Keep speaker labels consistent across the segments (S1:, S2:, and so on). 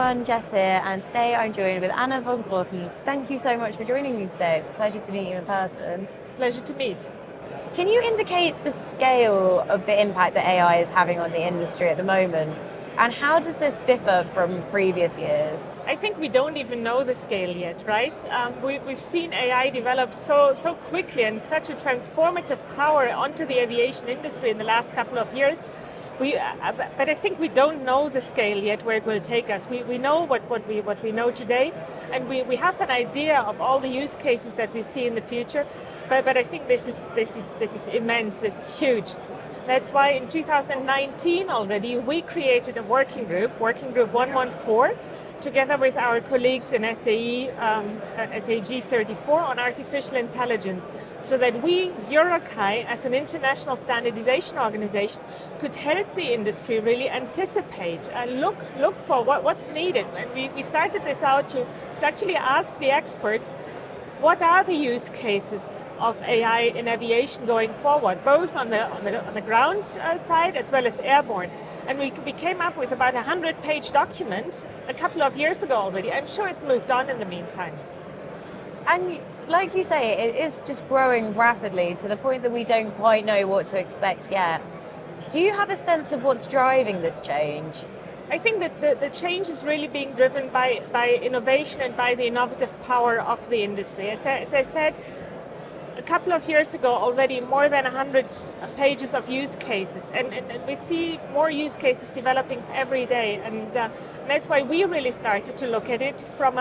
S1: everyone, Jess here, and today I'm joined with Anna von Groote. Thank you so much for joining me today. It's a pleasure to meet you in person.
S2: Pleasure to meet.
S1: Can you indicate the scale of the impact that AI is having on the industry at the moment? And how does this differ from previous years?
S2: I think we don't even know the scale yet, right? We've seen AI develop so quickly and such a transformative power onto the aviation industry in the last couple of years. But I think we don't know the scale yet where it will take us. We know what we know today, and we have an idea of all the use cases that we see in the future. But I think this is immense. This is huge. That's why in 2019 already we created a working group 114, together with our colleagues in SAE, SAG34 on artificial intelligence, so that we, EUROCAE, as an international standardization organization, could help the industry really anticipate and look for what's needed. And we started this out to actually ask the experts, what are the use cases of AI in aviation going forward, both on the ground side as well as airborne? And we came up with about a 100-page document a couple of years ago already. I'm sure it's moved on in the meantime.
S1: And like you say, it is just growing rapidly to the point that we don't quite know what to expect yet. Do you have a sense of what's driving this change?
S2: I think that the change is really being driven by innovation and by the innovative power of the industry. As I said, a couple of years ago already, more than 100 pages of use cases, and we see more use cases developing every day, and that's why we really started to look at it from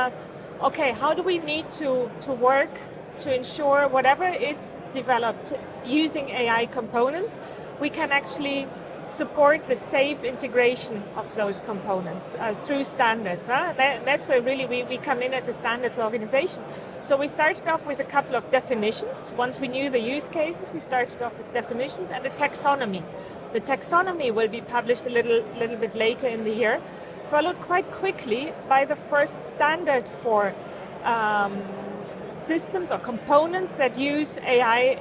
S2: okay, how do we need to work to ensure whatever is developed using AI components, we can actually support the safe integration of those components through standards. That's where really we come in as a standards organization. So we started off with a couple of definitions. Once we knew the use cases, we started off with definitions and a taxonomy. The taxonomy will be published a little bit later in the year, followed quite quickly by the first standard for systems or components that use AI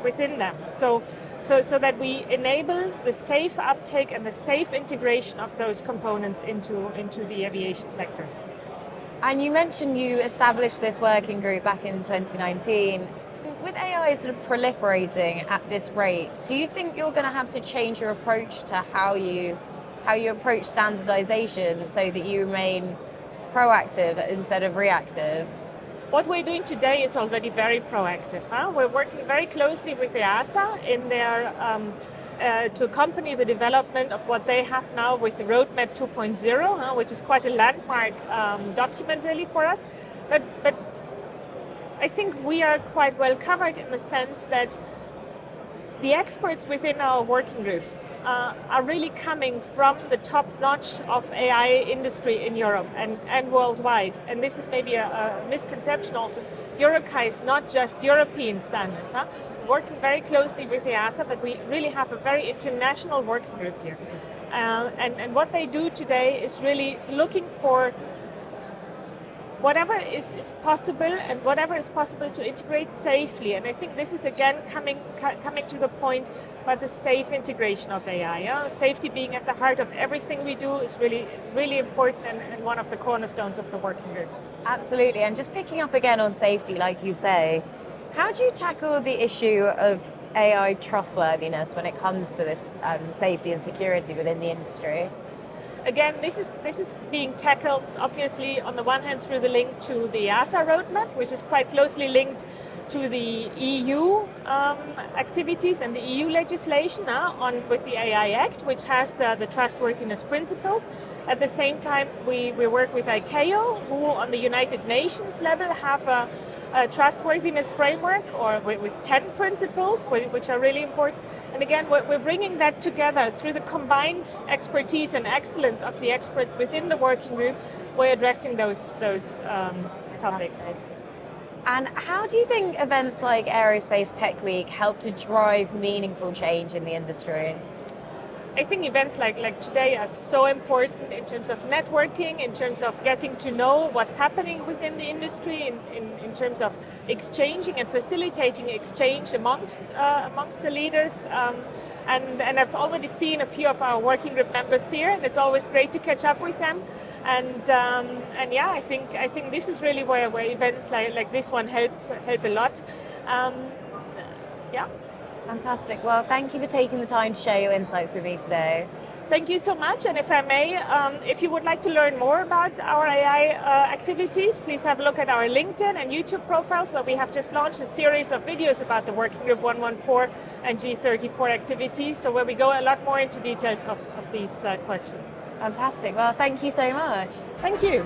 S2: within them. So that we enable the safe uptake and the safe integration of those components into the aviation sector.
S1: And you mentioned you established this working group back in 2019. With AI sort of proliferating at this rate, do you think you're going to have to change your approach to how you approach standardization so that you remain proactive instead of reactive?
S2: What we're doing today is already very proactive. We're working very closely with EASA in their to accompany the development of what they have now with the Roadmap 2.0, which is quite a landmark document really for us. But I think we are quite well covered in the sense that the experts within our working groups are really coming from the top notch of AI industry in Europe and worldwide. And this is maybe a misconception also. EUROCAE is not just European standards. We're working very closely with the EASA, but we really have a very international working group here. And what they do today is really looking for whatever is possible and whatever is possible to integrate safely. And I think this is again coming to the point about the safe integration of AI. Safety being at the heart of everything we do is really important and one of the cornerstones of the working group.
S1: Absolutely, and just picking up again on safety, like you say, how do you tackle the issue of AI trustworthiness when it comes to this safety and security within the industry?
S2: Again, this is being tackled obviously on the one hand through the link to the EASA roadmap, which is quite closely linked to the EU activities and the EU legislation with the AI Act, which has the trustworthiness principles. At the same time, we work with ICAO, who on the United Nations level have a trustworthiness framework or with 10 principles, which are really important. And again, we're bringing that together through the combined expertise and excellence of the experts within the working group. We're addressing those topics.
S1: And how do you think events like Aerospace Tech Week help to drive meaningful change in the industry?
S2: I think events like today are so important in terms of networking, in terms of getting to know what's happening within the industry, in terms of exchanging and facilitating exchange amongst the leaders. And I've already seen a few of our working group members here, and it's always great to catch up with them. And yeah, I think this is really where events like this one help a lot. Yeah.
S1: Fantastic. Well, thank you for taking the time to share your insights with me today.
S2: Thank you so much. And if I may, if you would like to learn more about our AI activities, please have a look at our LinkedIn and YouTube profiles, where we have just launched a series of videos about the Working Group 114 and G34 activities, so where we go a lot more into details of these questions.
S1: Fantastic. Well, thank you so much.
S2: Thank you.